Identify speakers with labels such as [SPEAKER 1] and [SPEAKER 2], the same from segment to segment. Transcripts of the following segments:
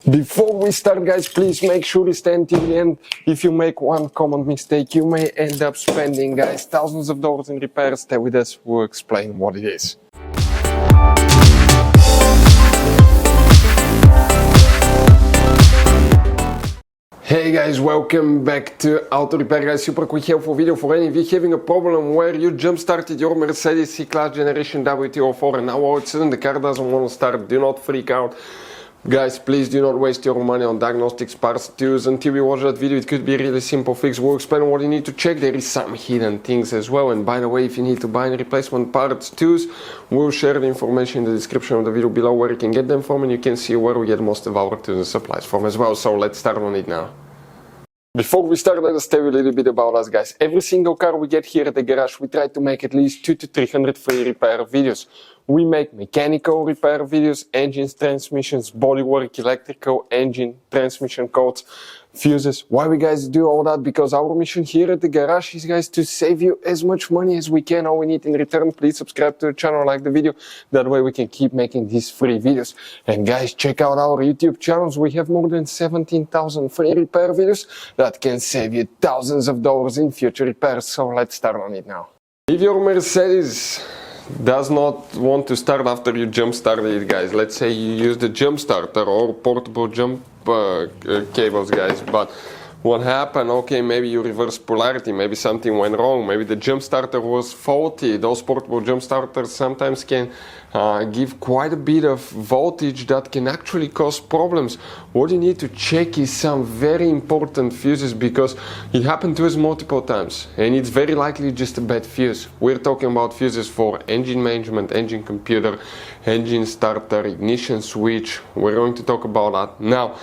[SPEAKER 1] Before we start, guys, please make sure you stay until the end. If you make one common mistake, you may end up spending, guys, thousands of dollars in repairs. Stay with us, we'll explain what it is. Hey guys, welcome back to Auto Repair, guys. Super quick helpful video for any of you having a problem where you jump started your Mercedes C Class generation W204 and now all of a sudden the car doesn't want to start. Do not freak out. Guys, please do not waste your money on diagnostics, parts, tools. Until you watch that video, it could be a really simple fix. We'll explain what you need to check. There is some hidden things as well. And by the way, if you need to buy any replacement parts, tools, we'll share the information in the description of the video below where you can get them from, and you can see where we get most of our tools and supplies from as well. So let's start on it now. Before we start, let us tell you a little bit about us, guys. Every single car we get here at the garage, we try to make at least 200 to 300 free repair videos. We make mechanical repair videos, engines, transmissions, bodywork, electrical, engine, transmission codes, fuses. Why we guys do all that? Because our mission here at the garage is, guys, to save you as much money as we can. All we need in return, please subscribe to the channel, like the video. That way we can keep making these free videos. And guys, check out our YouTube channels. We have more than 17,000 free repair videos that can save you thousands of dollars in future repairs. So let's start on it now. If your Mercedes does not want to start after you jump started it, guys, let's say you use the jump starter or portable jump cables, guys, but what happened? Okay, maybe you reversed polarity, maybe something went wrong, maybe the jump starter was faulty. Those portable jump starters sometimes can give quite a bit of voltage that can actually cause problems. What you need to check is some very important fuses, because it happened to us multiple times and it's very likely just a bad fuse. We're talking about fuses for engine management, engine computer, engine starter, ignition switch. We're going to talk about that now.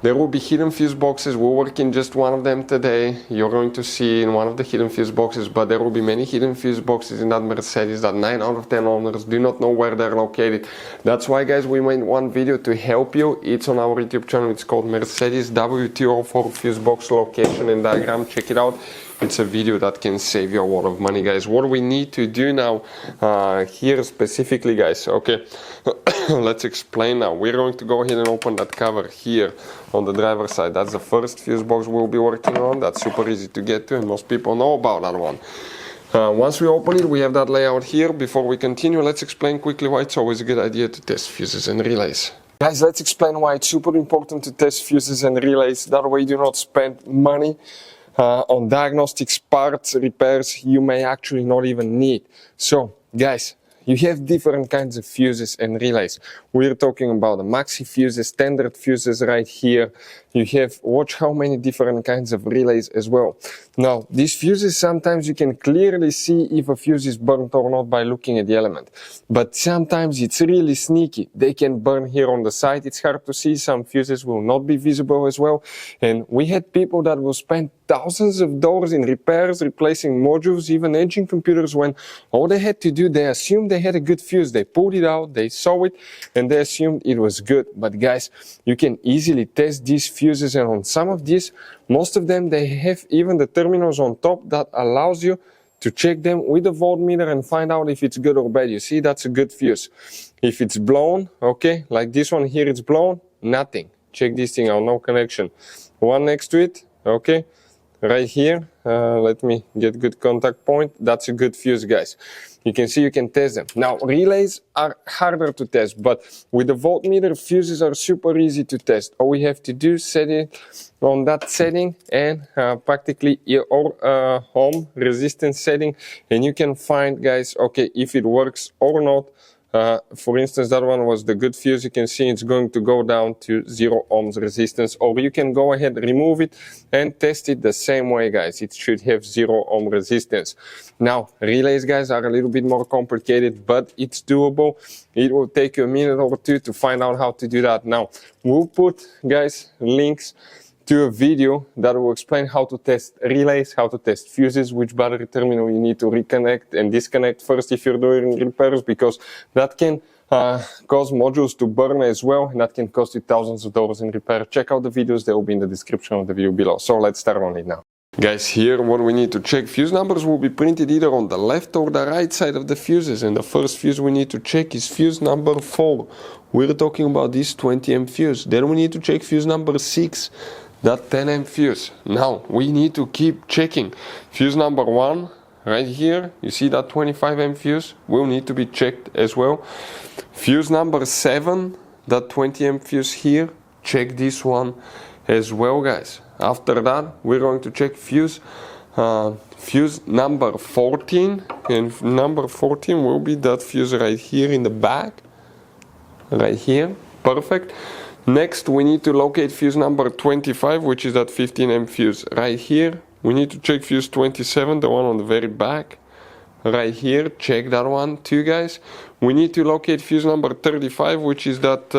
[SPEAKER 1] There will be hidden fuse boxes. We'll work in just one of them today. You're going to see in one of the hidden fuse boxes, but there will be many hidden fuse boxes in that Mercedes that 9 out of 10 owners do not know where they're located. That's why, guys, we made one video to help you. It's on our YouTube channel. It's called Mercedes W204 Fuse Box Location and Diagram. Check it out. It's a video that can save you a lot of money, guys. What we need to do now here specifically, guys, okay, let's explain now. We're going to go ahead and open that cover here on the driver's side. That's the first fuse box we'll be working on. That's super easy to get to and most people know about that one. Once we open it, we have that layout here. Before we continue, let's explain quickly why it's always a good idea to test fuses and relays. Guys, let's explain why it's super important to test fuses and relays. That way you do not spend money on diagnostics, parts, repairs you may actually not even need. So, guys, you have different kinds of fuses and relays. We're talking about the maxi fuses, standard fuses right here. You have, watch how many different kinds of relays as well. Now, these fuses, sometimes you can clearly see if a fuse is burnt or not by looking at the element. But sometimes it's really sneaky. They can burn here on the side. It's hard to see. Some fuses will not be visible as well. And we had people that will spend thousands of dollars in repairs, replacing modules, even engine computers, when all they had to do, they assumed they had a good fuse. They pulled it out, they saw it, and they assumed it was good. But guys, you can easily test these fuses, and on some of these, most of them, they have even the terminals on top that allows you to check them with a voltmeter and find out if it's good or bad. You see, that's a good fuse. If it's blown, okay, like this one here, it's blown, nothing. Check this thing out, no connection. One next to it, okay, right here, let me get good contact point. That's a good fuse, guys. You can see you can test them. Now, relays are harder to test, but with the voltmeter, fuses are super easy to test. All we have to do is set it on that setting and practically your home resistance setting, and you can find, guys, okay, if it works or not. For instance, that one was the good fuse. You can see it's going to go down to 0 ohms resistance, or you can go ahead, remove it and test it the same way, guys. It should have 0 ohm resistance. Now, relays, guys, are a little bit more complicated, but it's doable. It will take you a minute or two to find out how to do that. Now, we'll put, guys, links to a video that will explain how to test relays, how to test fuses, which battery terminal you need to reconnect and disconnect first if you're doing repairs, because that can cause modules to burn as well, and that can cost you thousands of dollars in repair. Check out the videos, they will be in the description of the video below. So let's start on it now. Guys, here what we need to check, fuse numbers will be printed either on the left or the right side of the fuses, and the first fuse we need to check is fuse number 4. We're talking about this 20 amp fuse. Then we need to check fuse number 6, that 10 amp fuse. Now we need to keep checking. Fuse number 1 right here, you see that 25 amp fuse will need to be checked as well. Fuse number 7, that 20 amp fuse here, check this one as well, guys. After that, we're going to check fuse number 14, and number 14 will be that fuse right here in the back, right here, perfect. Next, we need to locate fuse number 25, which is that 15 amp fuse right here. We need to check fuse 27, the one on the very back, right here, check that one too, guys. We need to locate fuse number 35, which is that,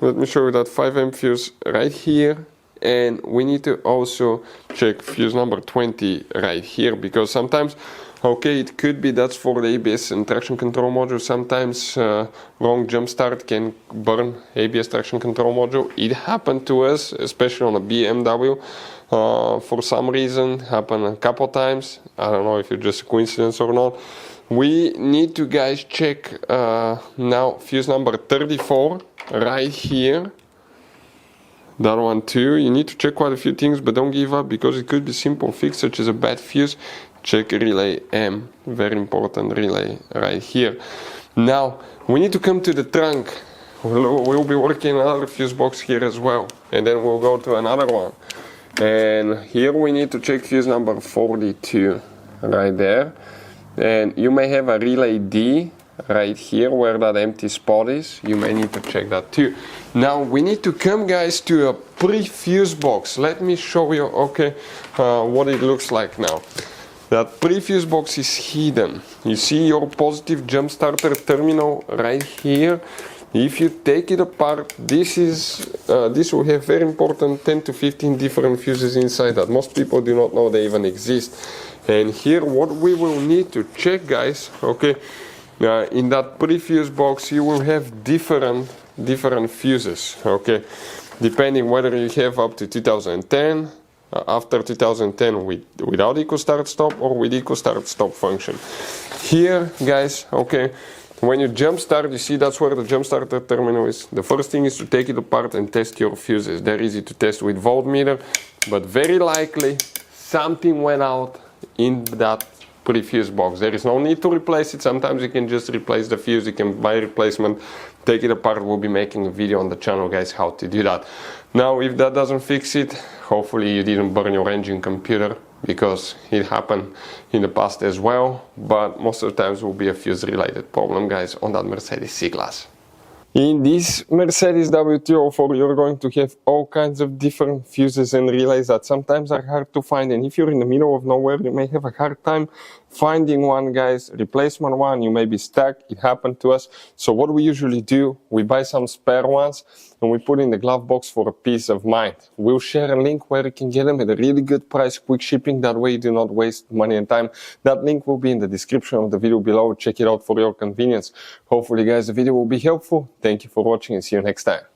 [SPEAKER 1] let me show you that 5 amp fuse right here. And we need to also check fuse number 20 right here, because sometimes, okay, it could be that's for the ABS and traction control module. Sometimes wrong jump start can burn ABS traction control module. It happened to us, especially on a BMW. For some reason, happened a couple times. I don't know if it's just a coincidence or not. We need to, guys, check now fuse number 34 right here. That one too. You need to check quite a few things, but don't give up, because it could be simple fix, such as a bad fuse. Check relay M, very important relay right here. Now we need to come to the trunk. We'll be working another fuse box here as well, and then we'll go to another one. And here we need to check fuse number 42 right there. And you may have a relay D right here where that empty spot is. You may need to check that too. Now we need to come, guys, to a prefuse box. Let me show you, okay, what it looks like now. That prefuse box is hidden. You see your positive jump starter terminal right here. If you take it apart, this will have very important 10 to 15 different fuses inside that most people do not know they even exist. And here what we will need to check, guys, okay, in that prefuse box you will have different fuses, okay, depending whether you have up to 2010, after 2010 without equal start stop, or with equal start stop function. Here, guys, okay, when you jump start, you see that's where the jump starter terminal is. The first thing is to take it apart and test your fuses. They're easy to test with voltmeter, but very likely something went out in that prefuse box. There is no need to replace it. Sometimes you can just replace the fuse. You can buy replacement, take it apart. We'll be making a video on the channel, guys, how to do that. Now, if that doesn't fix it, hopefully you didn't burn your engine computer, because it happened in the past as well. But most of the times will be a fuse related problem, guys, on that Mercedes C Class. In this Mercedes W204, you're going to have all kinds of different fuses and relays that sometimes are hard to find, and if you're in the middle of nowhere, you may have a hard time finding one, guys. Replacement one, you may be stuck. It happened to us. So what we usually do, we buy some spare ones and we put in the glove box for a peace of mind. We'll share a link where you can get them at a really good price, quick shipping. That way you do not waste money and time. That link will be in the description of the video below. Check it out for your convenience. Hopefully, guys, the video will be helpful. Thank you for watching and see you next time.